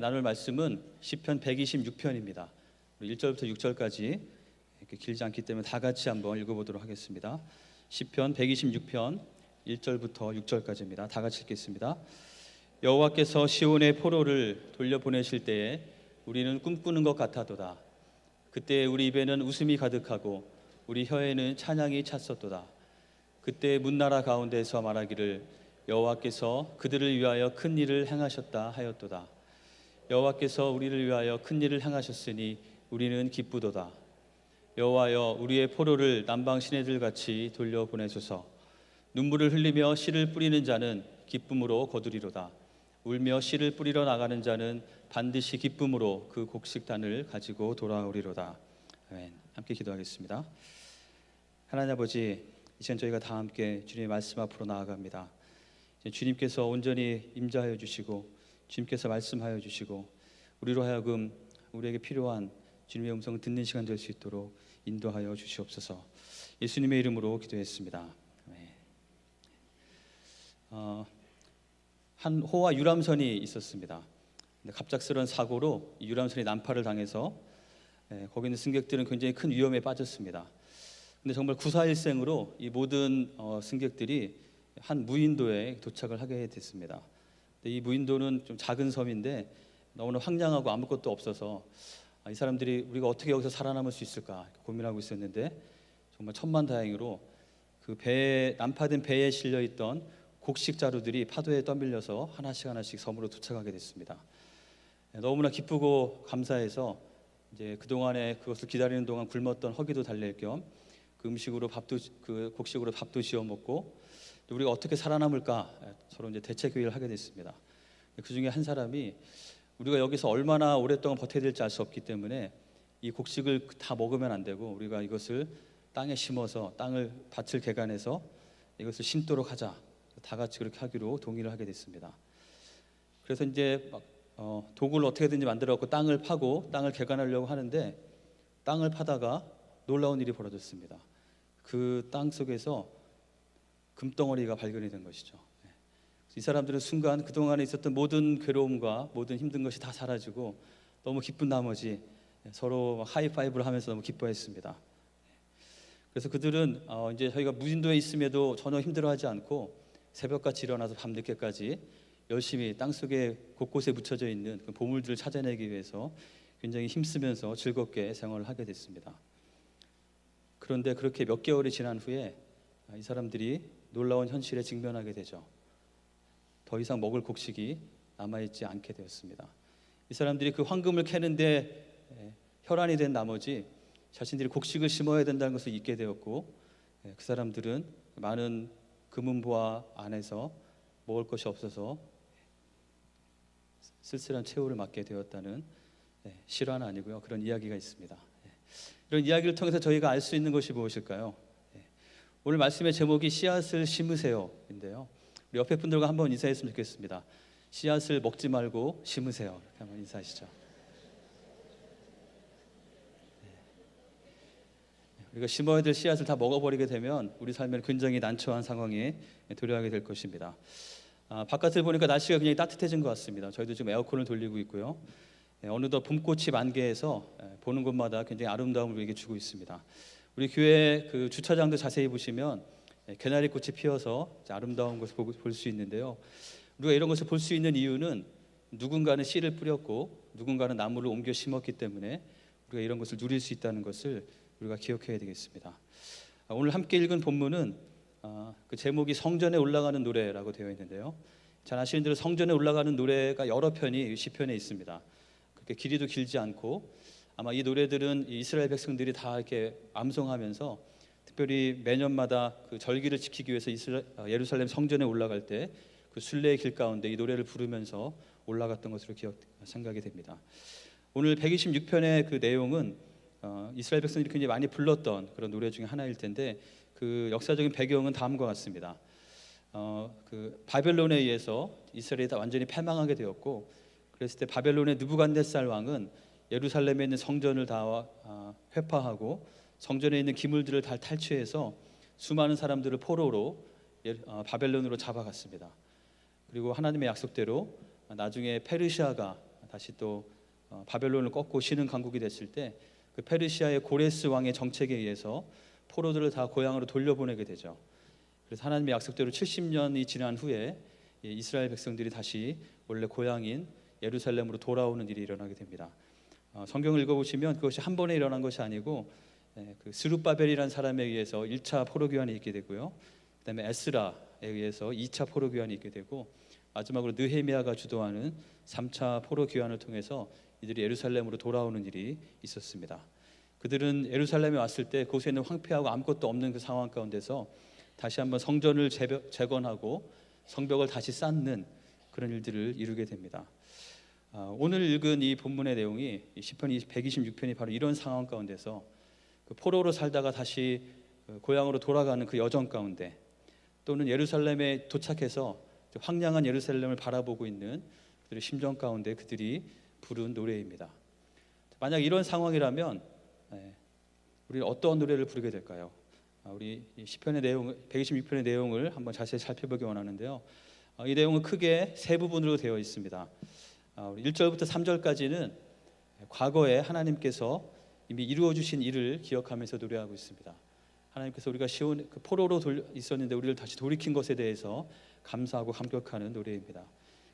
나눌 말씀은 시편 126편입니다. 1절부터 6절까지 이렇게 길지 않기 때문에 다 같이 한번 읽어보도록 하겠습니다. 시편 126편 1절부터 6절까지입니다. 다 같이 읽겠습니다. 여호와께서 시온의 포로를 돌려보내실 때에 우리는 꿈꾸는 것 같아도다. 그때 우리 입에는 웃음이 가득하고 우리 혀에는 찬양이 찼었도다. 그때 문나라 가운데서 말하기를 여호와께서 그들을 위하여 큰 일을 행하셨다 하였도다. 여호와께서 우리를 위하여 큰 일을 행하셨으니 우리는 기쁘도다. 여호와여, 우리의 포로를 남방 시내들 같이 돌려보내소서. 눈물을 흘리며 씨를 뿌리는 자는 기쁨으로 거두리로다. 울며 씨를 뿌리러 나가는 자는 반드시 기쁨으로 그 곡식단을 가지고 돌아오리로다. 아멘. 함께 기도하겠습니다. 하나님 아버지, 이젠 저희가 다 함께 주님의 말씀 앞으로 나아갑니다. 주님께서 온전히 임재하여 주시고 주님께서 말씀하여 주시고 우리로 하여금 우리에게 필요한 주님의 음성을 듣는 시간 될 수 있도록 인도하여 주시옵소서. 예수님의 이름으로 기도했습니다. 한 호와 유람선이 있었습니다. 근데 갑작스러운 사고로 이 유람선이 난파를 당해서 거기 있는 승객들은 굉장히 큰 위험에 빠졌습니다. 근데 정말 구사일생으로 이 모든 승객들이 한 무인도에 도착을 하게 됐습니다. 근데 이 무인도는 좀 작은 섬인데 너무나 황량하고 아무것도 없어서 이 사람들이 우리가 어떻게 여기서 살아남을 수 있을까 고민하고 있었는데 정말 천만다행으로 그 배에 난파된 배에 실려 있던 곡식 자루들이 파도에 떠밀려서 하나씩 섬으로 도착하게 됐습니다. 너무나 기쁘고 감사해서 이제 그 동안에 그것을 기다리는 동안 굶었던 허기도 달랠 겸 그 음식으로 그 곡식으로 밥도 지어 먹고 또 우리가 어떻게 살아남을까 서로 이제 대책 회의를 하게 됐습니다. 그 중에 한 사람이 우리가 여기서 얼마나 오랫동안 버텨야 될지 알 수 없기 때문에 이 곡식을 다 먹으면 안 되고 우리가 이것을 땅에 심어서 밭을 개간해서 이것을 심도록 하자. 다 같이 그렇게 하기로 동의를 하게 됐습니다. 그래서 이제 도구를 어떻게든지 만들어갖고 땅을 파고 땅을 개간하려고 하는데 땅을 파다가 놀라운 일이 벌어졌습니다. 그 땅 속에서 금덩어리가 발견이 된 것이죠. 이 사람들은 순간 그동안에 있었던 모든 괴로움과 모든 힘든 것이 다 사라지고 너무 기쁜 나머지 서로 하이파이브를 하면서 너무 기뻐했습니다. 그래서 그들은 이제 저희가 무인도에 있음에도 전혀 힘들어하지 않고 새벽같이 일어나서 밤늦게까지 열심히 땅속에 곳곳에 묻혀져 있는 그 보물들을 찾아내기 위해서 굉장히 힘쓰면서 즐겁게 생활을 하게 됐습니다. 그런데 그렇게 몇 개월이 지난 후에 이 사람들이 놀라운 현실에 직면하게 되죠. 더 이상 먹을 곡식이 남아있지 않게 되었습니다. 이 사람들이 그 황금을 캐는데 혈안이 된 나머지 자신들이 곡식을 심어야 된다는 것을 잊게 되었고 그 사람들은 많은 금은보화 안에서 먹을 것이 없어서 쓸쓸한 최후를 맞게 되었다는 실화는 아니고요. 그런 이야기가 있습니다. 이런 이야기를 통해서 저희가 알 수 있는 것이 무엇일까요? 오늘 말씀의 제목이 씨앗을 심으세요인데요. 우리 옆에 분들과 한번 인사했으면 좋겠습니다. 씨앗을 먹지 말고 심으세요. 이렇게 한번 인사하시죠. 우리가 심어야 될 씨앗을 다 먹어버리게 되면 우리 삶에는 굉장히 난처한 상황에 도래하게 될 것입니다. 바깥을 보니까 날씨가 굉장히 따뜻해진 것 같습니다. 저희도 지금 에어컨을 돌리고 있고요. 어느덧 봄꽃이 만개해서 보는 곳마다 굉장히 아름다움을 우리에게 주고 있습니다. 우리 교회 그 주차장도 자세히 보시면 개나리꽃이 피어서 아름다운 것을 볼 수 있는데요. 우리가 이런 것을 볼 수 있는 이유는 누군가는 씨를 뿌렸고 누군가는 나무를 옮겨 심었기 때문에 우리가 이런 것을 누릴 수 있다는 것을 우리가 기억해야 되겠습니다. 오늘 함께 읽은 본문은 그 제목이 성전에 올라가는 노래라고 되어 있는데요. 잘 아시는 대로 성전에 올라가는 노래가 여러 편이 시편에 있습니다. 그렇게 길이도 길지 않고 아마 이 노래들은 이스라엘 백성들이 다 이렇게 암송하면서 특별히 매년마다 그 절기를 지키기 위해서 예루살렘 성전에 올라갈 때 그 순례의 길 가운데 이 노래를 부르면서 올라갔던 것으로 생각이 됩니다. 오늘 126편의 그 내용은 이스라엘 백성들이 굉장히 많이 불렀던 그런 노래 중에 하나일 텐데 그 역사적인 배경은 다음과 같습니다. 그 바벨론에 의해서 이스라엘이 다 완전히 패망하게 되었고 그랬을 때 바벨론의 느부갓네살 왕은 예루살렘에 있는 성전을 다 회파하고 성전에 있는 기물들을 다 탈취해서 수많은 사람들을 포로로 바벨론으로 잡아갔습니다. 그리고 하나님의 약속대로 나중에 페르시아가 다시 또 바벨론을 꺾고 신흥 강국이 됐을 때 그 페르시아의 고레스 왕의 정책에 의해서 포로들을 다 고향으로 돌려보내게 되죠. 그래서 하나님의 약속대로 70년이 지난 후에 이스라엘 백성들이 다시 원래 고향인 예루살렘으로 돌아오는 일이 일어나게 됩니다. 성경을 읽어보시면 그것이 한 번에 일어난 것이 아니고 그 스룹바벨이라는 사람에 의해서 1차 포로 귀환이 있게 되고요. 그다음에 에스라에 의해서 2차 포로 귀환이 있게 되고 마지막으로 느헤미야가 주도하는 3차 포로 귀환을 통해서 이들이 예루살렘으로 돌아오는 일이 있었습니다. 그들은 예루살렘에 왔을 때 그곳에는 황폐하고 아무것도 없는 그 상황 가운데서 다시 한번 성전을 재건하고 성벽을 다시 쌓는 그런 일들을 이루게 됩니다. 오늘 읽은 이 본문의 내용이 시편 126편이 바로 이런 상황 가운데서 그 포로로 살다가 다시 고향으로 돌아가는 그 여정 가운데 또는 예루살렘에 도착해서 황량한 예루살렘을 바라보고 있는 그들의 심정 가운데 그들이 부른 노래입니다. 만약 이런 상황이라면 우리는 어떤 노래를 부르게 될까요? 우리 시편의 내용, 126편의 내용을 한번 자세히 살펴보기 원하는데요. 이 내용은 크게 세 부분으로 되어 있습니다. 1절부터 3절까지는 과거에 하나님께서 이미 이루어 주신 일을 기억하면서 노래하고 있습니다. 하나님께서 우리가 시온 그 포로로 있었는데 우리를 다시 돌이킨 것에 대해서 감사하고 감격하는 노래입니다.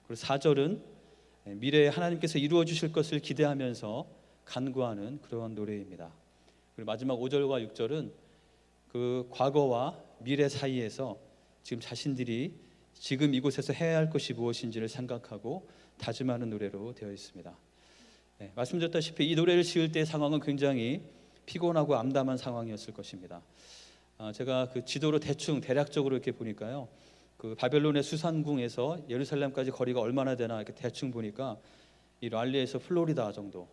그리고 4절은 미래에 하나님께서 이루어 주실 것을 기대하면서 간구하는 그러한 노래입니다. 그리고 마지막 5절과 6절은 그 과거와 미래 사이에서 지금 자신들이 지금 이곳에서 해야 할 것이 무엇인지를 생각하고 다짐하는 노래로 되어 있습니다. 말씀드렸다시피 이 노래를 지을 때의 상황은 굉장히 피곤하고 암담한 상황이었을 것입니다. 제가 그 지도로 대략적으로 이렇게 보니까요, 그 바벨론의 수산궁에서 예루살렘까지 거리가 얼마나 되나 이렇게 대충 보니까 이 랄리에서 플로리다 정도,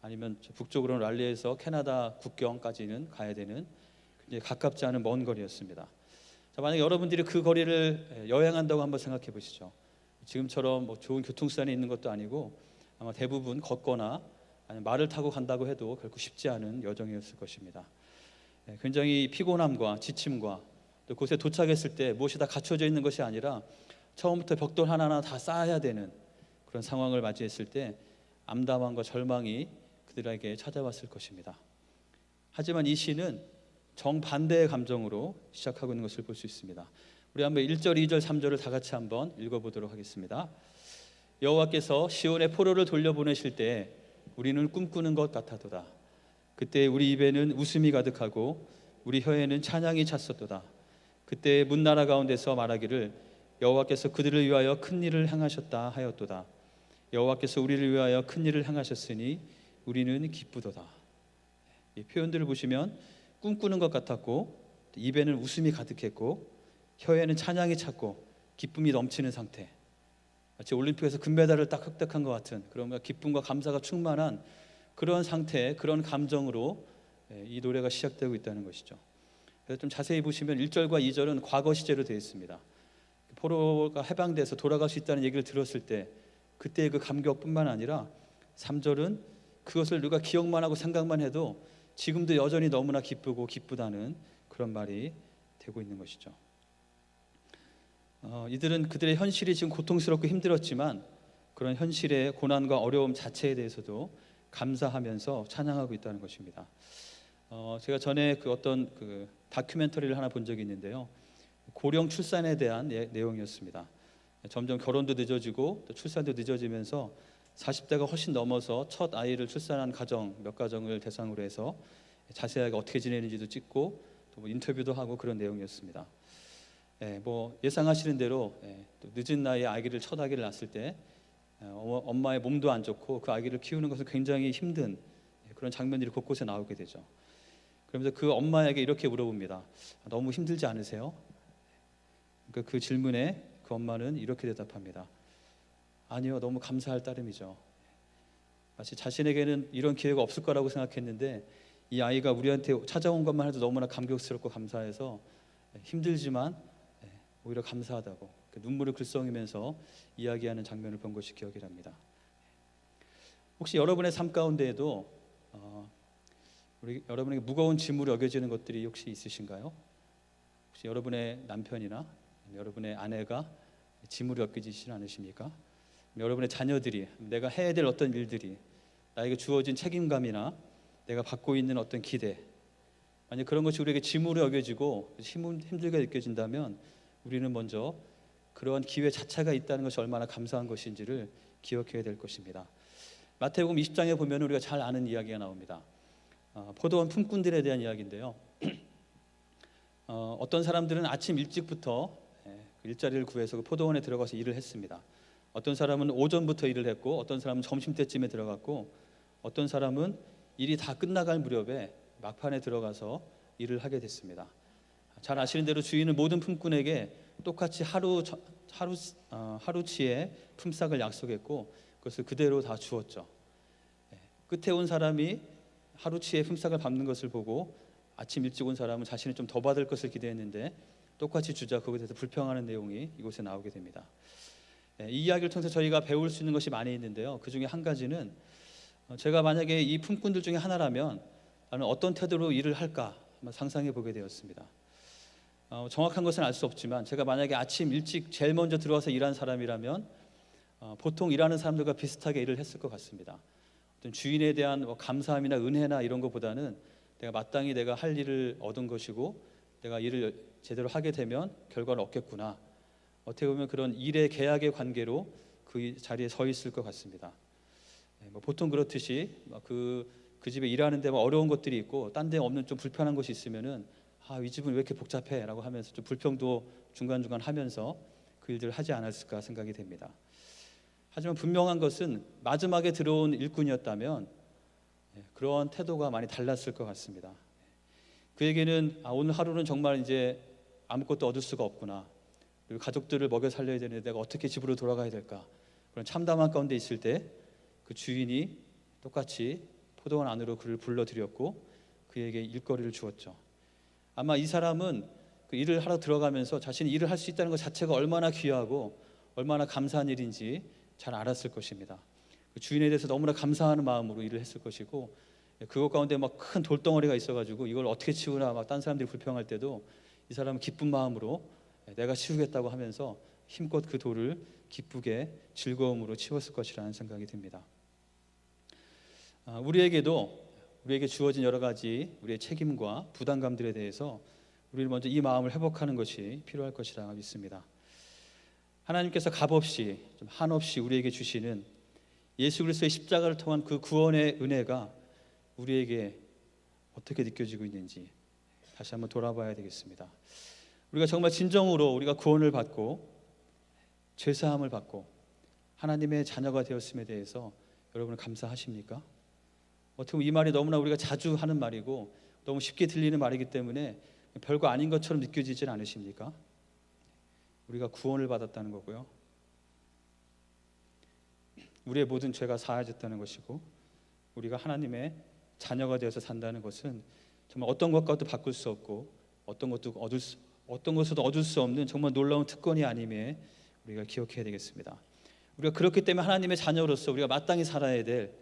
아니면 북쪽으로는 랄리에서 캐나다 국경까지는 가야 되는 굉장히 가깝지 않은 먼 거리였습니다. 자, 만약 여러분들이 그 거리를 여행한다고 한번 생각해 보시죠. 지금처럼 뭐 좋은 교통수단이 있는 것도 아니고 아마 대부분 걷거나 아니면 말을 타고 간다고 해도 결코 쉽지 않은 여정이었을 것입니다. 굉장히 피곤함과 지침과 또 곳에 도착했을 때 무엇이 다 갖춰져 있는 것이 아니라 처음부터 벽돌 하나하나 다 쌓아야 되는 그런 상황을 맞이했을 때 암담함과 절망이 그들에게 찾아왔을 것입니다. 하지만 이 시는 정반대의 감정으로 시작하고 있는 것을 볼 수 있습니다. 우리 한번 1절, 2절, 3절을 다 같이 한번 읽어보도록 하겠습니다. 여호와께서 시온의 포로를 돌려보내실 때 우리는 꿈꾸는 것 같아도다. 그때 우리 입에는 웃음이 가득하고 우리 혀에는 찬양이 찼었도다. 그때 문나라 가운데서 말하기를 여호와께서 그들을 위하여 큰 일을 행하셨다 하였도다. 여호와께서 우리를 위하여 큰 일을 행하셨으니 우리는 기쁘도다. 이 표현들을 보시면 꿈꾸는 것 같았고 입에는 웃음이 가득했고 혀에는 찬양이 찼고 기쁨이 넘치는 상태, 마치 올림픽에서 금메달을 딱 획득한 것 같은 그런 기쁨과 감사가 충만한 그런 상태, 그런 감정으로 이 노래가 시작되고 있다는 것이죠. 그래서 좀 자세히 보시면 1절과 2절은 과거 시제로 되어 있습니다. 포로가 해방돼서 돌아갈 수 있다는 얘기를 들었을 때 그때의 그 감격뿐만 아니라 3절은 그것을 누가 기억만 하고 생각만 해도 지금도 여전히 너무나 기쁘고 기쁘다는 그런 말이 되고 있는 것이죠. 이들은 그들의 현실이 지금 고통스럽고 힘들었지만 그런 현실의 고난과 어려움 자체에 대해서도 감사하면서 찬양하고 있다는 것입니다. 제가 전에 그 어떤 그 다큐멘터리를 하나 본 적이 있는데요, 고령 출산에 대한 내용이었습니다. 점점 결혼도 늦어지고 또 출산도 늦어지면서 40대가 훨씬 넘어서 첫 아이를 출산한 가정 몇 가정을 대상으로 해서 자세하게 어떻게 지내는지도 찍고 또 인터뷰도 하고 그런 내용이었습니다. 뭐 예상하시는 대로 또 늦은 나이에 아기를 첫 아기를 낳았을 때 엄마의 몸도 안 좋고 그 아기를 키우는 것은 굉장히 힘든 그런 장면들이 곳곳에 나오게 되죠. 그러면서 그 엄마에게 이렇게 물어봅니다. 너무 힘들지 않으세요? 그러니까 그 질문에 그 엄마는 이렇게 대답합니다. 아니요, 너무 감사할 따름이죠. 마치 자신에게는 이런 기회가 없을 거라고 생각했는데 이 아이가 우리한테 찾아온 것만 해도 너무나 감격스럽고 감사해서 힘들지만 오히려 감사하다고 눈물을 글썽이면서 이야기하는 장면을 본 것이 기억이 납니다. 혹시 여러분의 삶 가운데에도 여러분에게 무거운 짐으로 여겨지는 것들이 혹시 있으신가요? 혹시 여러분의 남편이나 여러분의 아내가 짐으로 여겨지시지 않으십니까? 여러분의 자녀들이, 내가 해야 될 어떤 일들이, 나에게 주어진 책임감이나 내가 받고 있는 어떤 기대, 만약 그런 것이 우리에게 짐으로 여겨지고 힘들게 느껴진다면 우리는 먼저 그러한 기회 자체가 있다는 것이 얼마나 감사한 것인지를 기억해야 될 것입니다. 마태복음 20장에 보면 우리가 잘 아는 이야기가 나옵니다. 포도원 품꾼들에 대한 이야기인데요. 어떤 사람들은 아침 일찍부터 일자리를 구해서 그 포도원에 들어가서 일을 했습니다. 어떤 사람은 오전부터 일을 했고, 어떤 사람은 점심때쯤에 들어갔고, 어떤 사람은 일이 다 끝나갈 무렵에 막판에 들어가서 일을 하게 됐습니다. 잘 아시는 대로 주인은 모든 품꾼에게 똑같이 하루치의 품삯을 약속했고 그것을 그대로 다 주었죠. 끝에 온 사람이 하루치의 품삯을 받는 것을 보고 아침 일찍 온 사람은 자신이 좀 더 받을 것을 기대했는데 똑같이 주자, 그것에 대해서 불평하는 내용이 이곳에 나오게 됩니다. 이 이야기를 통해서 저희가 배울 수 있는 것이 많이 있는데요. 그 중에 한 가지는 제가 만약에 이 품꾼들 중에 하나라면 나는 어떤 태도로 일을 할까 한번 상상해 보게 되었습니다. 정확한 것은 알 수 없지만 제가 만약에 아침 일찍 제일 먼저 들어와서 일한 사람이라면 보통 일하는 사람들과 비슷하게 일을 했을 것 같습니다. 어떤 주인에 대한 감사함이나 은혜나 이런 것보다는 내가 마땅히 내가 할 일을 얻은 것이고 내가 일을 제대로 하게 되면 결과를 얻겠구나, 어떻게 보면 그런 일의 계약의 관계로 그 자리에 서 있을 것 같습니다. 보통 그렇듯이 그 집에 일하는데 어려운 것들이 있고 딴 데 없는 좀 불편한 것이 있으면은 이 집은 왜 이렇게 복잡해? 라고 하면서 좀 불평도 중간중간 하면서 그 일들을 하지 않았을까 생각이 됩니다. 하지만 분명한 것은 마지막에 들어온 일꾼이었다면 그러한 태도가 많이 달랐을 것 같습니다. 그에게는 오늘 하루는 정말 이제 아무것도 얻을 수가 없구나, 그리고 가족들을 먹여 살려야 되는데 내가 어떻게 집으로 돌아가야 될까, 그런 참담한 가운데 있을 때 그 주인이 똑같이 포도원 안으로 그를 불러들였고 그에게 일거리를 주었죠. 아마 이 사람은 그 일을 하러 들어가면서 자신이 일을 할 수 있다는 것 자체가 얼마나 귀하고 얼마나 감사한 일인지 잘 알았을 것입니다. 그 주인에 대해서 너무나 감사하는 마음으로 일을 했을 것이고, 그것 가운데 막 큰 돌덩어리가 있어가지고 이걸 어떻게 치우나 막 딴 사람들이 불평할 때도 이 사람은 기쁜 마음으로 내가 치우겠다고 하면서 힘껏 그 돌을 기쁘게 즐거움으로 치웠을 것이라는 생각이 듭니다. 우리에게 주어진 여러 가지 우리의 책임과 부담감들에 대해서 우리는 먼저 이 마음을 회복하는 것이 필요할 것이라 믿습니다. 하나님께서 값없이 한없이 우리에게 주시는 예수 그리스도의 십자가를 통한 그 구원의 은혜가 우리에게 어떻게 느껴지고 있는지 다시 한번 돌아봐야 되겠습니다. 우리가 정말 진정으로 우리가 구원을 받고 죄사함을 받고 하나님의 자녀가 되었음에 대해서 여러분은 감사하십니까? 어떻게 보면 이 말이 너무나 우리가 자주 하는 말이고 너무 쉽게 들리는 말이기 때문에 별거 아닌 것처럼 느껴지진 않으십니까? 우리가 구원을 받았다는 거고요, 우리의 모든 죄가 사하졌다는 것이고, 우리가 하나님의 자녀가 되어서 산다는 것은 정말 어떤 것과도 바꿀 수 없고 어떤 것도 얻을 수 없는 정말 놀라운 특권이 아님에 우리가 기억해야 되겠습니다. 우리가 그렇기 때문에 하나님의 자녀로서 우리가 마땅히 살아야 될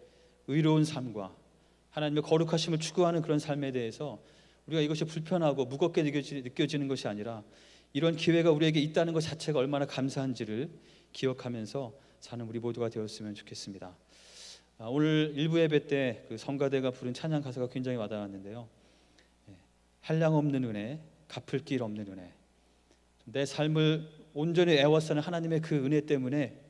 의로운 삶과 하나님의 거룩하심을 추구하는 그런 삶에 대해서 우리가 이것이 불편하고 무겁게 느껴지는 것이 아니라 이런 기회가 우리에게 있다는 것 자체가 얼마나 감사한지를 기억하면서 사는 우리 모두가 되었으면 좋겠습니다. 오늘 일부 예배 때 그 성가대가 부른 찬양 가사가 굉장히 와닿았는데요. 한량없는 은혜, 갚을 길 없는 은혜. 내 삶을 온전히 애워싸는 하나님의 그 은혜 때문에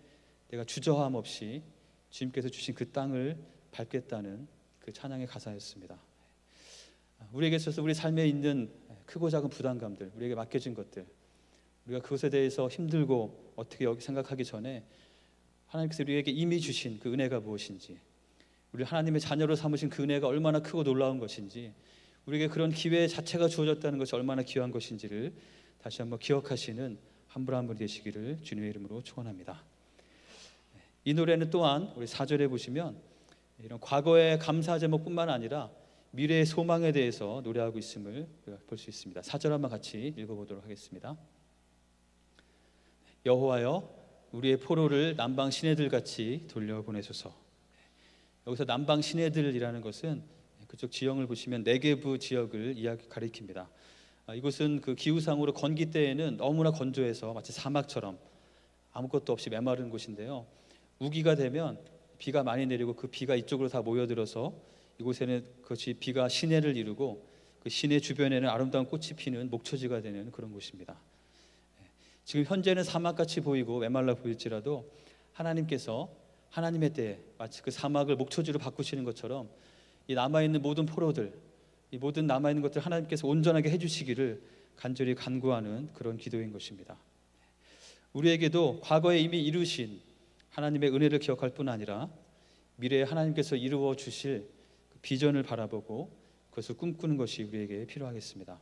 내가 주저함 없이 주님께서 주신 그 땅을 밟겠다는 그 찬양의 가사였습니다. 우리에게 있어서 우리 삶에 있는 크고 작은 부담감들, 우리에게 맡겨진 것들, 우리가 그것에 대해서 힘들고 어떻게 생각하기 전에 하나님께서 우리에게 이미 주신 그 은혜가 무엇인지, 우리 하나님의 자녀로 삼으신 그 은혜가 얼마나 크고 놀라운 것인지, 우리에게 그런 기회 자체가 주어졌다는 것이 얼마나 귀한 것인지를 다시 한번 기억하시는 한 분 한 분 되시기를 주님의 이름으로 축원합니다. 이 노래는 또한 우리 4절에 보시면 이런 과거의 감사 제목뿐만 아니라 미래의 소망에 대해서 노래하고 있음을 볼 수 있습니다. 4절 한번 같이 읽어보도록 하겠습니다. 여호와여, 우리의 포로를 남방 시내들 같이 돌려보내소서. 여기서 남방 시내들이라는 것은 그쪽 지형을 보시면 네게브 지역을 가리킵니다. 이곳은 그 기후상으로 건기 때에는 너무나 건조해서 마치 사막처럼 아무것도 없이 메마른 곳인데요. 우기가 되면 비가 많이 내리고 그 비가 이쪽으로 다 모여들어서 이곳에는 그것이 비가 시내를 이루고 그 시내 주변에는 아름다운 꽃이 피는 목초지가 되는 그런 곳입니다. 지금 현재는 사막같이 보이고 메말라 보일지라도 하나님께서 하나님의 때에 마치 그 사막을 목초지로 바꾸시는 것처럼 이 남아있는 모든 포로들, 이 모든 남아있는 것들 하나님께서 온전하게 해주시기를 간절히 간구하는 그런 기도인 것입니다. 우리에게도 과거에 이미 이루신 하나님의 은혜를 기억할 뿐 아니라 미래에 하나님께서 이루어 주실 그 비전을 바라보고 그것을 꿈꾸는 것이 우리에게 필요하겠습니다.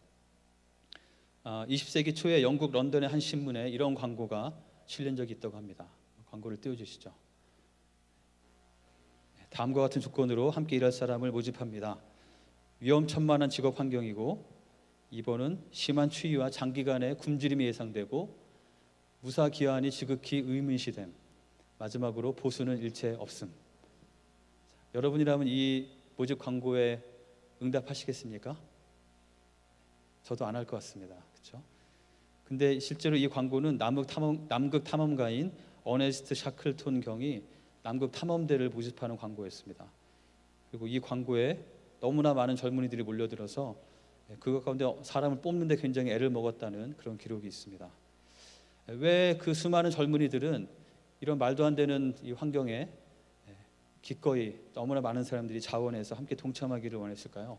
20세기 초에 영국 런던의 한 신문에 이런 광고가 실린 적이 있다고 합니다. 광고를 띄워주시죠. 다음과 같은 조건으로 함께 일할 사람을 모집합니다. 위험천만한 직업 환경이고 2번은 심한 추위와 장기간의 굶주림이 예상되고 무사기한이 지극히 의문시됨, 마지막으로 보수는 일체 없음. 여러분이라면 이 모집 광고에 응답하시겠습니까? 저도 안 할 것 같습니다. 그렇죠? 근데 실제로 이 광고는 남극 탐험가인 어네스트 샤클톤 경이 남극 탐험대를 모집하는 광고였습니다. 그리고 이 광고에 너무나 많은 젊은이들이 몰려들어서 그것 가운데 사람을 뽑는데 굉장히 애를 먹었다는 그런 기록이 있습니다. 왜 그 수많은 젊은이들은 이런 말도 안 되는 이 환경에 기꺼이 너무나 많은 사람들이 자원해서 함께 동참하기를 원했을까요?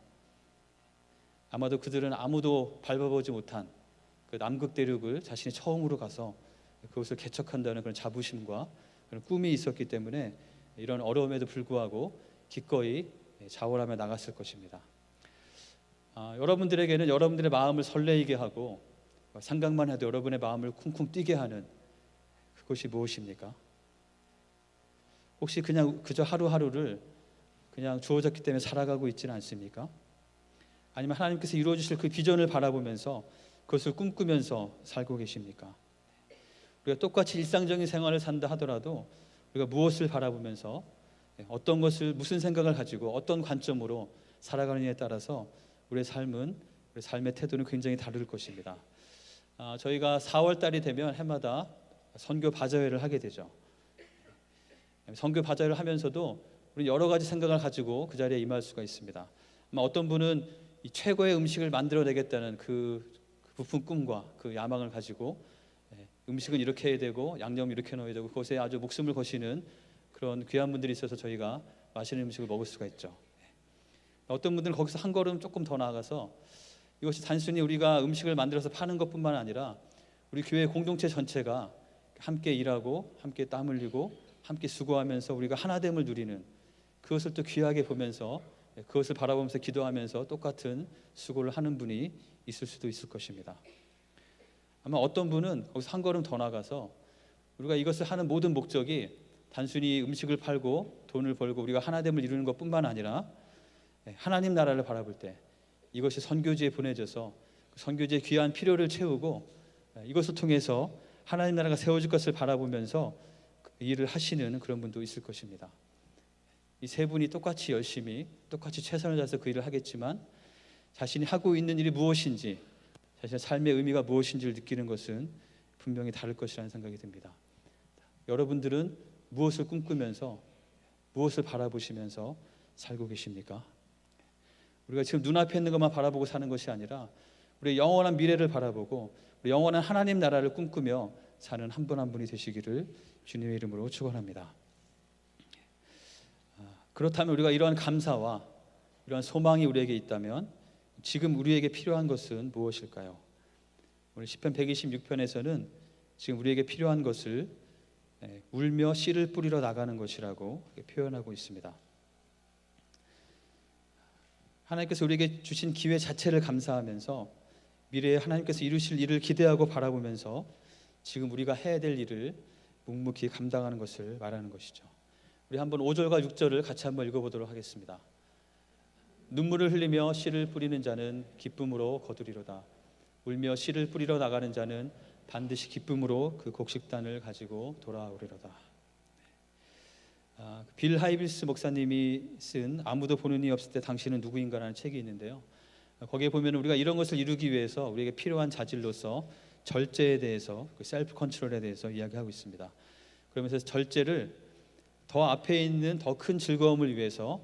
아마도 그들은 아무도 밟아보지 못한 그 남극 대륙을 자신이 처음으로 가서 그것을 개척한다는 그런 자부심과 그런 꿈이 있었기 때문에 이런 어려움에도 불구하고 기꺼이 자원하며 나갔을 것입니다. 여러분들에게는 여러분들의 마음을 설레이게 하고 생각만 해도 여러분의 마음을 쿵쿵 뛰게 하는 그것이 무엇입니까? 혹시 그저 하루하루를 그냥 주어졌기 때문에 살아가고 있지는 않습니까? 아니면 하나님께서 이루어 주실 그 비전을 바라보면서 그것을 꿈꾸면서 살고 계십니까? 우리가 똑같이 일상적인 생활을 산다 하더라도 우리가 무엇을 바라보면서 어떤 것을 무슨 생각을 가지고 어떤 관점으로 살아가느냐에 따라서 우리의 삶의 태도는 굉장히 다를 것입니다. 저희가 4월 달이 되면 해마다 선교 바자회를 하게 되죠. 선교 바자회를 하면서도 우리는 여러 가지 생각을 가지고 그 자리에 임할 수가 있습니다. 어떤 분은 이 최고의 음식을 만들어내겠다는 그 부푼 꿈과 그 야망을 가지고 음식은 이렇게 해야 되고 양념 이렇게 넣어야 되고 그것에 아주 목숨을 거시는 그런 귀한 분들이 있어서 저희가 맛있는 음식을 먹을 수가 있죠. 어떤 분들은 거기서 한 걸음 조금 더 나아가서 이것이 단순히 우리가 음식을 만들어서 파는 것뿐만 아니라 우리 교회 공동체 전체가 함께 일하고 함께 땀 흘리고 함께 수고하면서 우리가 하나됨을 누리는 그것을 또 귀하게 보면서 그것을 바라보면서 기도하면서 똑같은 수고를 하는 분이 있을 수도 있을 것입니다. 아마 어떤 분은 거기서 한 걸음 더 나가서 우리가 이것을 하는 모든 목적이 단순히 음식을 팔고 돈을 벌고 우리가 하나됨을 이루는 것뿐만 아니라 하나님 나라를 바라볼 때 이것이 선교지에 보내져서 선교지의 귀한 필요를 채우고 이것을 통해서 하나님 나라가 세워질 것을 바라보면서 일을 하시는 그런 분도 있을 것입니다. 이 세 분이 똑같이 열심히 똑같이 최선을 다해서 그 일을 하겠지만 자신이 하고 있는 일이 무엇인지 자신의 삶의 의미가 무엇인지를 느끼는 것은 분명히 다를 것이라는 생각이 듭니다. 여러분들은 무엇을 꿈꾸면서 무엇을 바라보시면서 살고 계십니까? 우리가 지금 눈앞에 있는 것만 바라보고 사는 것이 아니라 우리의 영원한 미래를 바라보고 우리 영원한 하나님 나라를 꿈꾸며 사는 한 분 한 분이 되시기를 주님의 이름으로 축원합니다. 그렇다면 우리가 이러한 감사와 이러한 소망이 우리에게 있다면 지금 우리에게 필요한 것은 무엇일까요? 오늘 시편 126편에서는 지금 우리에게 필요한 것을 울며 씨를 뿌리러 나가는 것이라고 표현하고 있습니다. 하나님께서 우리에게 주신 기회 자체를 감사하면서 미래에 하나님께서 이루실 일을 기대하고 바라보면서 지금 우리가 해야 될 일을 묵묵히 감당하는 것을 말하는 것이죠. 우리 한번 5절과 6절을 같이 한번 읽어보도록 하겠습니다. 눈물을 흘리며 씨를 뿌리는 자는 기쁨으로 거두리로다. 울며 씨를 뿌리러 나가는 자는 반드시 기쁨으로 그 곡식단을 가지고 돌아오리로다. 빌 하이빌스 목사님이 쓴 아무도 보는 이 없을 때 당신은 누구인가라는 책이 있는데요. 거기에 보면 우리가 이런 것을 이루기 위해서 우리에게 필요한 자질로서 절제에 대해서 그 셀프 컨트롤에 대해서 이야기하고 있습니다. 그러면서 절제를 더 앞에 있는 더 큰 즐거움을 위해서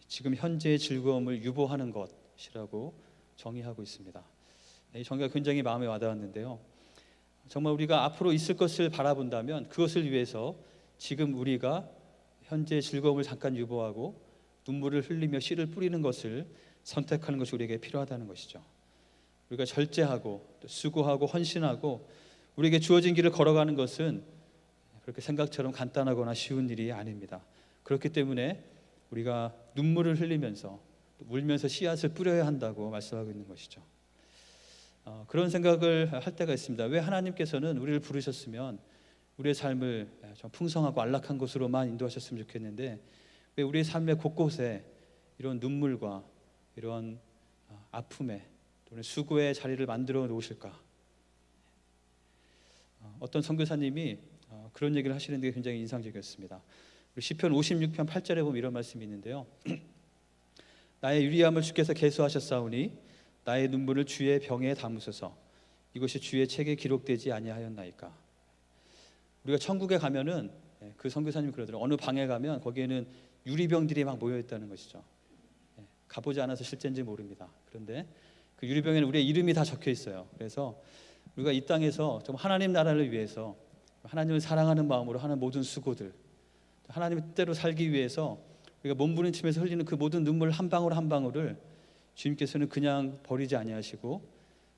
지금 현재의 즐거움을 유보하는 것이라고 정의하고 있습니다. 이 정의가 굉장히 마음에 와닿았는데요. 정말 우리가 앞으로 있을 것을 바라본다면 그것을 위해서 지금 우리가 현재의 즐거움을 잠깐 유보하고 눈물을 흘리며 씨를 뿌리는 것을 선택하는 것이 우리에게 필요하다는 것이죠. 우리가 절제하고 또 수고하고 헌신하고 우리에게 주어진 길을 걸어가는 것은 그렇게 생각처럼 간단하거나 쉬운 일이 아닙니다. 그렇기 때문에 우리가 눈물을 흘리면서 울면서 씨앗을 뿌려야 한다고 말씀하고 있는 것이죠. 그런 생각을 할 때가 있습니다. 왜 하나님께서는 우리를 부르셨으면 우리의 삶을 좀 풍성하고 안락한 곳으로만 인도하셨으면 좋겠는데 왜 우리의 삶의 곳곳에 이런 눈물과 이런 아픔에 또는 수고의 자리를 만들어 놓으실까? 어떤 선교사님이 그런 얘기를 하시는 게 굉장히 인상적이었습니다. 우리 시편 56편 8절에 보면 이런 말씀이 있는데요. 나의 유리함을 주께서 계수하셨사오니 나의 눈물을 주의 병에 담으소서. 이것이 주의 책에 기록되지 아니하였나이까. 우리가 천국에 가면은 그 선교사님이 그러더라고요. 어느 방에 가면 거기에는 유리병들이 막 모여 있다는 것이죠. 가보지 않아서 실제인지 모릅니다. 그런데 그 유리병에는 우리의 이름이 다 적혀 있어요. 그래서 우리가 이 땅에서 좀 하나님 나라를 위해서 하나님을 사랑하는 마음으로 하는 모든 수고들, 하나님의 뜻대로 살기 위해서 우리가 몸부림치면서 흘리는 그 모든 눈물 한 방울 한 방울을 주님께서는 그냥 버리지 아니하시고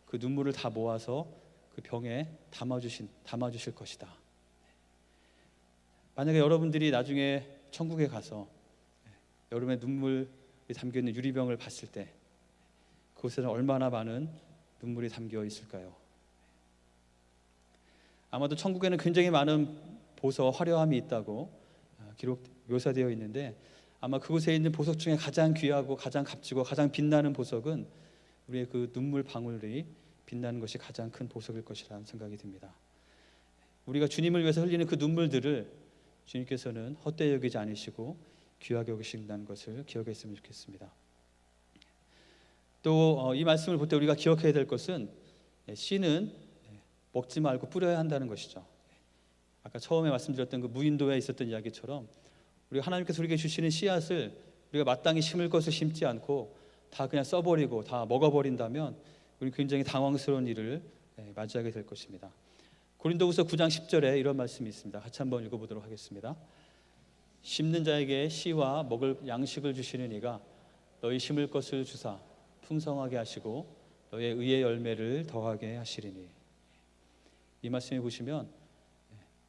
그 눈물을 다 모아서 그 병에 담아주실 것이다. 만약에 여러분들이 나중에 천국에 가서 여러분의 눈물이 담겨있는 유리병을 봤을 때 그곳에는 얼마나 많은 눈물이 담겨 있을까요? 아마도 천국에는 굉장히 많은 보석, 화려함이 있다고 묘사되어 있는데 아마 그곳에 있는 보석 중에 가장 귀하고 가장 값지고 가장 빛나는 보석은 우리의 그 눈물 방울이 빛나는 것이 가장 큰 보석일 것이라는 생각이 듭니다. 우리가 주님을 위해서 흘리는 그 눈물들을 주님께서는 헛되이 여기지 않으시고 귀하게 여기신다는 것을 기억했으면 좋겠습니다. 또 이 말씀을 볼 때 우리가 기억해야 될 것은 씨는 먹지 말고 뿌려야 한다는 것이죠. 아까 처음에 말씀드렸던 그 무인도에 있었던 이야기처럼 우리가 하나님께서 우리에게 주시는 씨앗을 우리가 마땅히 심을 것을 심지 않고 다 그냥 써버리고 다 먹어버린다면 우리는 굉장히 당황스러운 일을 맞이하게 될 것입니다. 고린도후서 9장 10절에 이런 말씀이 있습니다. 같이 한번 읽어보도록 하겠습니다. 심는 자에게 씨와 먹을 양식을 주시는 이가 너희 심을 것을 주사 풍성하게 하시고 너의 의의 열매를 더하게 하시리니. 이 말씀에 보시면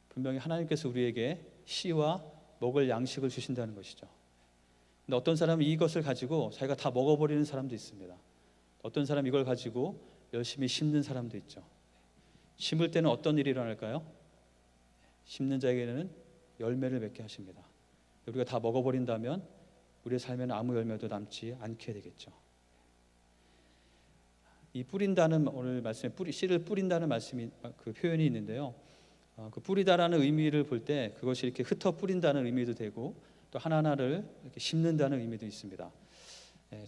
분명히 하나님께서 우리에게 씨와 먹을 양식을 주신다는 것이죠. 근데 어떤 사람은 이것을 가지고 자기가 다 먹어버리는 사람도 있습니다. 어떤 사람은 이걸 가지고 열심히 심는 사람도 있죠. 심을 때는 어떤 일이 일어날까요? 심는 자에게는 열매를 맺게 하십니다. 우리가 다 먹어버린다면 우리의 삶에는 아무 열매도 남지 않게 되겠죠. 이 뿌린다는 오늘 말씀에 씨를 뿌린다는 말씀이 그 표현이 있는데요. 그 뿌리다라는 의미를 볼 때 그것이 이렇게 흩어 뿌린다는 의미도 되고 또 하나하나를 이렇게 심는다는 의미도 있습니다.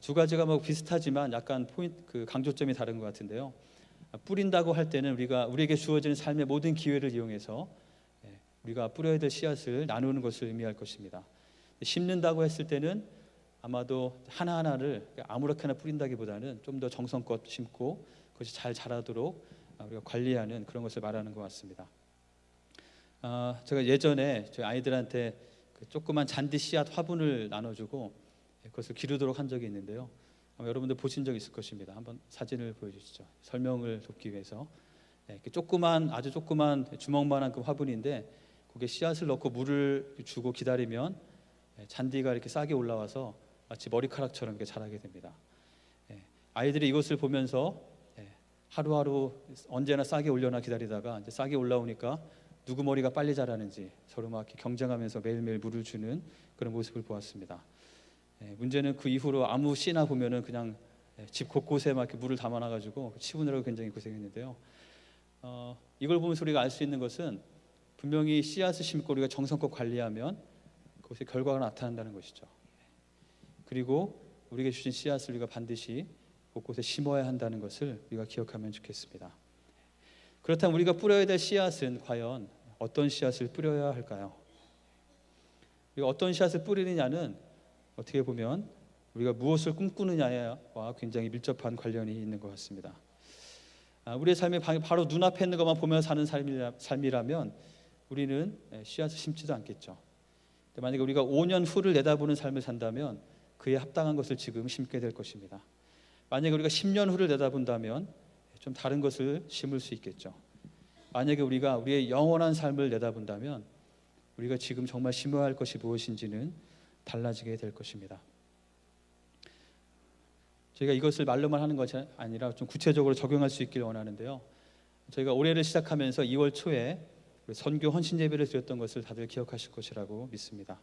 두 가지가 뭐 비슷하지만 약간 그 강조점이 다른 것 같은데요. 뿌린다고 할 때는 우리에게 주어지는 삶의 모든 기회를 이용해서 우리가 뿌려야 될 씨앗을 나누는 것을 의미할 것입니다. 심는다고 했을 때는 아마도 하나하나를 아무렇게나 뿌린다기보다는 좀 더 정성껏 심고 그것이 잘 자라도록 우리가 관리하는 그런 것을 말하는 것 같습니다. 제가 예전에 저희 아이들한테 그 조그만 잔디 씨앗 화분을 나눠주고 그것을 기르도록 한 적이 있는데요. 아마 여러분들 보신 적 있을 것입니다. 한번 사진을 보여주시죠. 설명을 돕기 위해서 아주 조그만 주먹만한 그 화분인데 거기에 씨앗을 넣고 물을 주고 기다리면 잔디가 이렇게 싹이 올라와서 마치 머리카락처럼 이렇게 자라게 됩니다. 아이들이 이것을 보면서 하루하루 언제나 싹이 올려나 기다리다가 이제 싹이 올라오니까 누구 머리가 빨리 자라는지 서로 막 경쟁하면서 매일매일 물을 주는 그런 모습을 보았습니다. 문제는 그 이후로 아무 씨나 보면은 그냥 집 곳곳에 막 이렇게 물을 담아놔가지고 치우느라고 굉장히 고생했는데요. 이걸 보면서 우리가 알 수 있는 것은 분명히 씨앗을 심고 우리가 정성껏 관리하면 그것의 결과가 나타난다는 것이죠. 그리고 우리에게 주신 씨앗을 우리가 반드시 곳곳에 심어야 한다는 것을 우리가 기억하면 좋겠습니다. 그렇다면 우리가 뿌려야 될 씨앗은 과연 어떤 씨앗을 뿌려야 할까요? 우리가 어떤 씨앗을 뿌리느냐는 어떻게 보면 우리가 무엇을 꿈꾸느냐와 굉장히 밀접한 관련이 있는 것 같습니다. 우리의 삶이 바로 눈앞에 있는 것만 보며 사는 삶이라면 우리는 씨앗을 심지도 않겠죠. 만약에 우리가 5년 후를 내다보는 삶을 산다면 그에 합당한 것을 지금 심게 될 것입니다. 만약에 우리가 10년 후를 내다본다면 좀 다른 것을 심을 수 있겠죠. 만약에 우리가 우리의 영원한 삶을 내다본다면 우리가 지금 정말 심어야 할 것이 무엇인지는 달라지게 될 것입니다. 저희가 이것을 말로만 하는 것이 아니라 좀 구체적으로 적용할 수 있기를 원하는데요. 저희가 올해를 시작하면서 2월 초에 선교 헌신 예배를 드렸던 것을 다들 기억하실 것이라고 믿습니다.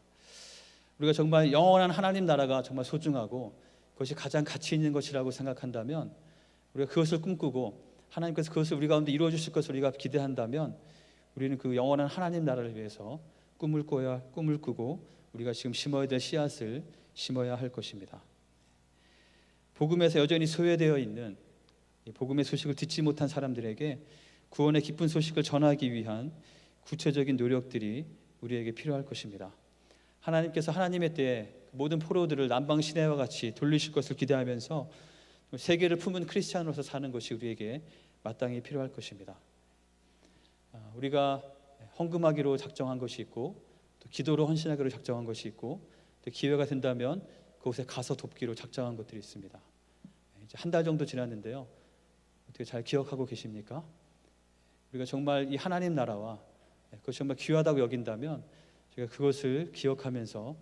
우리가 정말 영원한 하나님 나라가 정말 소중하고 그것이 가장 가치 있는 것이라고 생각한다면, 우리가 그것을 꿈꾸고 하나님께서 그것을 우리 가운데 이루어 주실 것을 우리가 기대한다면 우리는 그 영원한 하나님 나라를 위해서 꿈을 꾸고 우리가 지금 심어야 될 씨앗을 심어야 할 것입니다. 복음에서 여전히 소외되어 있는 복음의 소식을 듣지 못한 사람들에게 구원의 기쁜 소식을 전하기 위한 구체적인 노력들이 우리에게 필요할 것입니다. 하나님께서 하나님의 때에 모든 포로들을 남방 시내와 같이 돌리실 것을 기대하면서 세계를 품은 크리스찬으로서 사는 것이 우리에게 마땅히 필요할 것입니다. 우리가 헌금하기로 작정한 것이 있고 또 기도로 헌신하기로 작정한 것이 있고 또 기회가 된다면 그곳에 가서 돕기로 작정한 것들이 있습니다. 이제 한 달 정도 지났는데요. 어떻게 잘 기억하고 계십니까? 우리가 정말 이 하나님 나라와 그것이 정말 귀하다고 여긴다면 저희가 그것을 기억하면서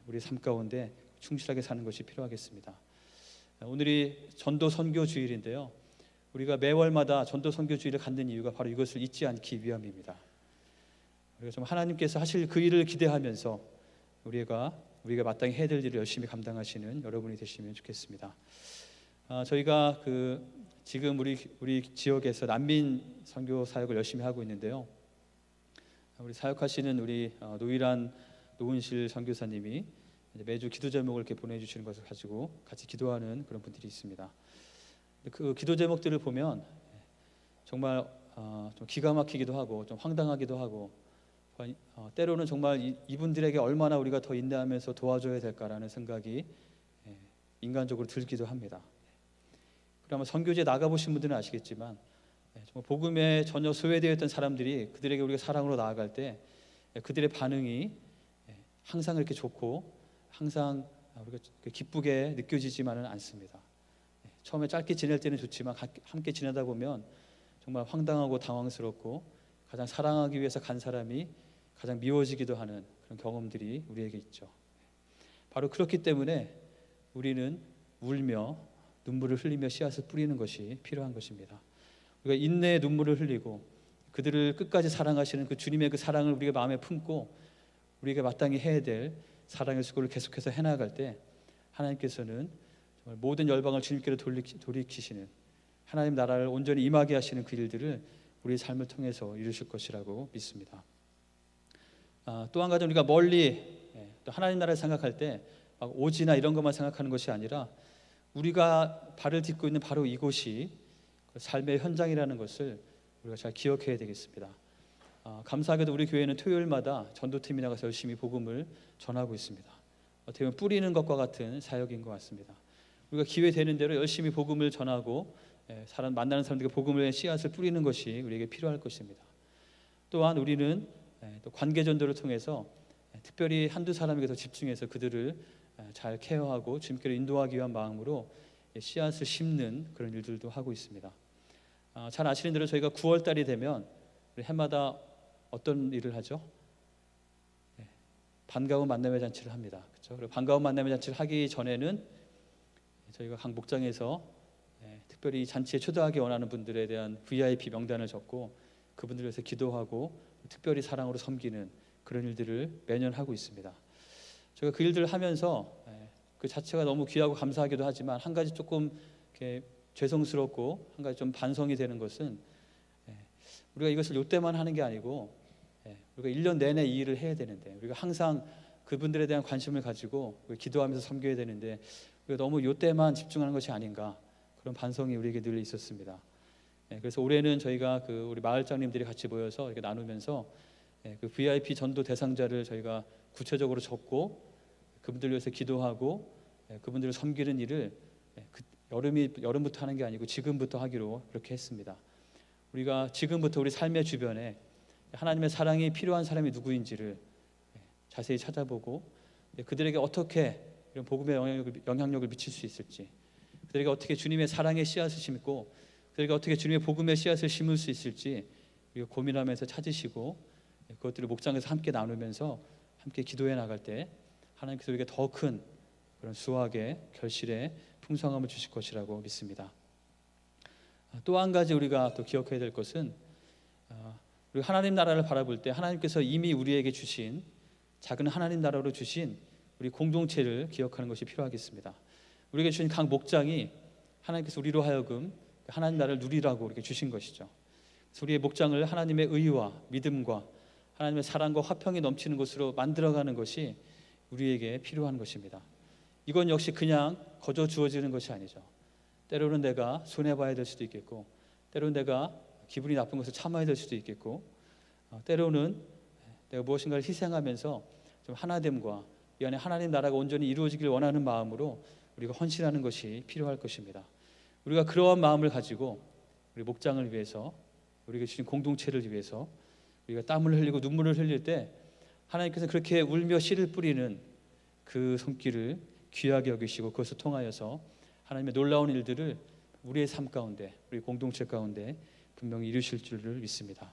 우리 삶 가운데 충실하게 사는 것이 필요하겠습니다. 오늘이 전도 선교 주일인데요. 우리가 매월마다 전도 선교 주일을 갖는 이유가 바로 이것을 잊지 않기 위함입니다. 우리가 좀 하나님께서 하실 그 일을 기대하면서 우리가 마땅히 해야 될 일을 열심히 감당하시는 여러분이 되시면 좋겠습니다. 저희가 지금 우리 지역에서 난민 선교 사역을 열심히 하고 있는데요. 우리 사역하시는 우리 노일한 노은실 선교사님이 매주 기도 제목을 이렇게 보내주시는 것을 가지고 같이 기도하는 그런 분들이 있습니다. 그 기도 제목들을 보면 정말 좀 기가 막히기도 하고 좀 황당하기도 하고 때로는 정말 이분들에게 얼마나 우리가 더 인내하면서 도와줘야 될까라는 생각이 인간적으로 들기도 합니다. 그러면 선교지에 나가보신 분들은 아시겠지만 정말 복음에 전혀 소외되어 있던 사람들이 그들에게 우리가 사랑으로 나아갈 때 그들의 반응이 항상 이렇게 좋고 항상 우리가 기쁘게 느껴지지만은 않습니다. 처음에 짧게 지낼 때는 좋지만 함께 지내다 보면 정말 황당하고 당황스럽고 가장 사랑하기 위해서 간 사람이 가장 미워지기도 하는 그런 경험들이 우리에게 있죠. 바로 그렇기 때문에 우리는 울며 눈물을 흘리며 씨앗을 뿌리는 것이 필요한 것입니다. 우리가 인내의 눈물을 흘리고 그들을 끝까지 사랑하시는 그 주님의 그 사랑을 우리가 마음에 품고 우리가 마땅히 해야 될 사랑의 수고를 계속해서 해나갈 때 하나님께서는 정말 모든 열방을 주님께로 돌이키시는 하나님 나라를 온전히 임하게 하시는 그 일들을 우리의 삶을 통해서 이루실 것이라고 믿습니다. 또 한 가지 우리가 멀리 또 하나님 나라를 생각할 때 오지나 이런 것만 생각하는 것이 아니라 우리가 발을 딛고 있는 바로 이곳이 삶의 현장이라는 것을 우리가 잘 기억해야 되겠습니다. 감사하게도 우리 교회는 토요일마다 전도팀이 나가서 열심히 복음을 전하고 있습니다. 어떻게 보면 뿌리는 것과 같은 사역인 것 같습니다. 우리가 기회 되는 대로 열심히 복음을 전하고 사람 만나는 사람들에게 복음의 씨앗을 뿌리는 것이 우리에게 필요할 것입니다. 또한 우리는 또 관계 전도를 통해서 특별히 한두 사람에게 더 집중해서 그들을 잘 케어하고 주님께로 인도하기 위한 마음으로 씨앗을 심는 그런 일들도 하고 있습니다. 잘 아시는 대로 저희가 9월 달이 되면 우리 해마다 어떤 일을 하죠? 반가운 만남의 잔치를 합니다. 그렇죠? 그리고 반가운 만남의 잔치를 하기 전에는 저희가 각 목장에서 특별히 잔치에 초대하기 원하는 분들에 대한 VIP 명단을 적고 그분들을 위해서 기도하고 특별히 사랑으로 섬기는 그런 일들을 매년 하고 있습니다. 제가 그 일들을 하면서 그 자체가 너무 귀하고 감사하기도 하지만 한 가지 조금 이렇게 죄송스럽고 한 가지 좀 반성이 되는 것은 우리가 이것을 이때만 하는 게 아니고 우리가 1년 내내 이 일을 해야 되는데 우리가 항상 그분들에 대한 관심을 가지고 기도하면서 섬겨야 되는데 우리가 너무 이때만 집중하는 것이 아닌가 그런 반성이 우리에게 늘 있었습니다. 그래서 올해는 저희가 우리 마을장님들이 같이 모여서 이렇게 나누면서 그 VIP 전도 대상자를 저희가 구체적으로 적고 그분들 위해서 기도하고 그분들을 섬기는 일을 여름부터 하는 게 아니고 지금부터 하기로 그렇게 했습니다. 우리가 지금부터 우리 삶의 주변에 하나님의 사랑이 필요한 사람이 누구인지를 자세히 찾아보고 그들에게 어떻게 이런 복음의 영향력을 미칠 수 있을지, 그들에게 어떻게 주님의 사랑의 씨앗을 심고 그들에게 어떻게 주님의 복음의 씨앗을 심을 수 있을지 우리가 고민하면서 찾으시고 그것들을 목장에서 함께 나누면서 함께 기도해 나갈 때 하나님께서 우리에게 더 큰 그런 수확의 결실의 풍성함을 주실 것이라고 믿습니다. 또 한 가지 우리가 또 기억해야 될 것은 우리 하나님 나라를 바라볼 때 하나님께서 이미 우리에게 주신 작은 하나님 나라로 주신 우리 공동체를 기억하는 것이 필요하겠습니다. 우리에게 주신 각 목장이 하나님께서 우리로 하여금 하나님 나라를 누리라고 이렇게 주신 것이죠. 그래서 우리의 목장을 하나님의 의와 믿음과 하나님의 사랑과 화평이 넘치는 곳으로 만들어가는 것이 우리에게 필요한 것입니다. 이건 역시 그냥 거저 주어지는 것이 아니죠. 때로는 내가 손해봐야 될 수도 있겠고, 때로는 내가 기분이 나쁜 것을 참아야 될 수도 있겠고, 때로는 내가 무엇인가를 희생하면서 좀 하나됨과 이 안에 하나님 나라가 온전히 이루어지길 원하는 마음으로 우리가 헌신하는 것이 필요할 것입니다. 우리가 그러한 마음을 가지고 우리 목장을 위해서, 우리에게 주신 공동체를 위해서 우리가 땀을 흘리고 눈물을 흘릴 때 하나님께서 그렇게 울며 씨를 뿌리는 그 손길을 귀하게 여기시고 그것을 통하여서 하나님의 놀라운 일들을 우리의 삶 가운데, 우리 공동체 가운데 분명히 이루실 줄을 믿습니다.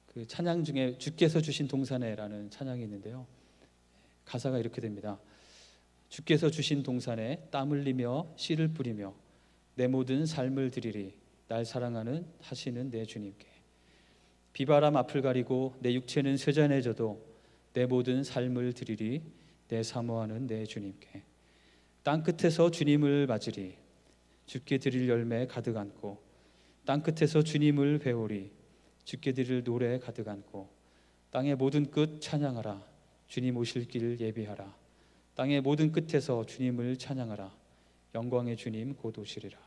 그 찬양 중에 주께서 주신 동산에라는 찬양이 있는데요. 가사가 이렇게 됩니다. 주께서 주신 동산에 땀 흘리며 씨를 뿌리며 내 모든 삶을 드리리 날 사랑하는 하시는 내 주님께. 비바람 앞을 가리고 내 육체는 쇠잔해져도 내 모든 삶을 드리리 내 사모하는 내 주님께. 땅끝에서 주님을 맞으리 주께 드릴 열매 가득 안고 땅끝에서 주님을 배우리 주께 드릴 노래 가득 안고 땅의 모든 끝 찬양하라 주님 오실 길 예비하라 땅의 모든 끝에서 주님을 찬양하라 영광의 주님 곧 오시리라.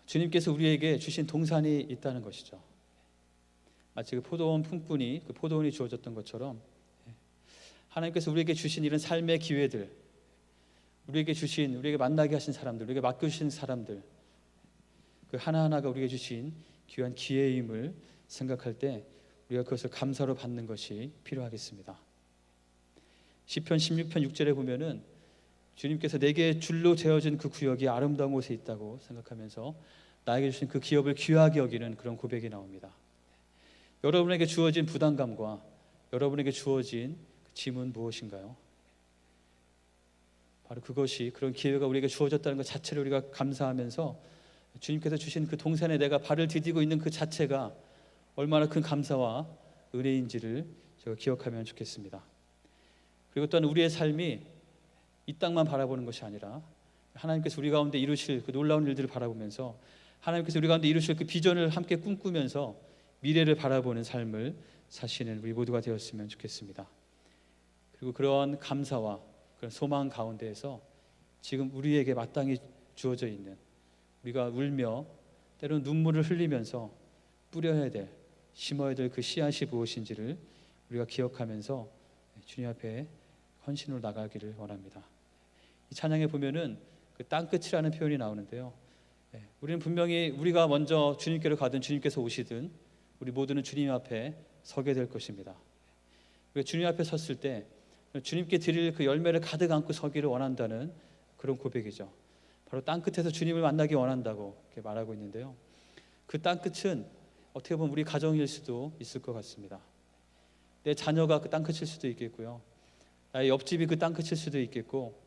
주님께서 우리에게 주신 동산이 있다는 것이죠. 마치 그 포도원 품꾼이 그 포도원이 주어졌던 것처럼 하나님께서 우리에게 주신 이런 삶의 기회들, 우리에게 만나게 하신 사람들, 우리에게 맡겨주신 사람들, 그 하나하나가 우리에게 주신 귀한 기회임을 생각할 때 우리가 그것을 감사로 받는 것이 필요하겠습니다. 시편 16편 6절에 보면은 주님께서 내게 줄로 재어진 그 구역이 아름다운 곳에 있다고 생각하면서 나에게 주신 그 기업을 귀하게 여기는 그런 고백이 나옵니다. 여러분에게 주어진 부담감과 여러분에게 주어진 그 짐은 무엇인가요? 바로 그것이, 그런 기회가 우리에게 주어졌다는 것 자체를 우리가 감사하면서 주님께서 주신 그 동산에 내가 발을 디디고 있는 그 자체가 얼마나 큰 감사와 은혜인지를 제가 기억하면 좋겠습니다. 그리고 또한 우리의 삶이 이 땅만 바라보는 것이 아니라 하나님께서 우리 가운데 이루실 그 놀라운 일들을 바라보면서 하나님께서 우리 가운데 이루실 그 비전을 함께 꿈꾸면서 미래를 바라보는 삶을 사시는 우리 모두가 되었으면 좋겠습니다. 그리고 그런 감사와 그런 소망 가운데에서 지금 우리에게 마땅히 주어져 있는, 우리가 울며 때로는 눈물을 흘리면서 뿌려야 될, 심어야 될 그 씨앗이 무엇인지를 우리가 기억하면서 주님 앞에 헌신으로 나가기를 원합니다. 이 찬양에 보면은 그 땅끝이라는 표현이 나오는데요. 우리는 분명히 우리가 먼저 주님께로 가든 주님께서 오시든 우리 모두는 주님 앞에 서게 될 것입니다. 우리가 주님 앞에 섰을 때 주님께 드릴 그 열매를 가득 안고 서기를 원한다는 그런 고백이죠. 바로 땅끝에서 주님을 만나기 원한다고 이렇게 말하고 있는데요. 그 땅끝은 어떻게 보면 우리 가정일 수도 있을 것 같습니다. 내 자녀가 그 땅끝일 수도 있겠고요. 나의 옆집이 그 땅끝일 수도 있겠고,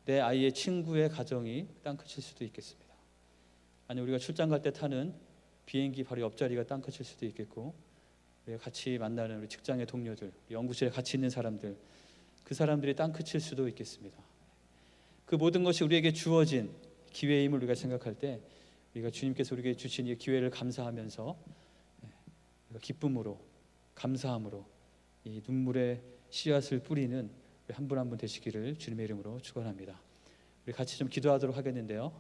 내 아이의 친구의 가정이 땅끝일 수도 있겠습니다. 아니 우리가 출장 갈 때 타는 비행기 바로 옆자리가 땅끝일 수도 있겠고, 우리가 같이 만나는 우리 직장의 동료들, 연구실에 같이 있는 사람들, 그 사람들이 땅끝일 수도 있겠습니다. 그 모든 것이 우리에게 주어진 기회임을 우리가 생각할 때 우리가 주님께서 우리에게 주신 이 기회를 감사하면서 기쁨으로, 감사함으로 이 눈물의 씨앗을 뿌리는 한 분 한 분 되시기를 주님의 이름으로 축원합니다. 우리 같이 좀 기도하도록 하겠는데요.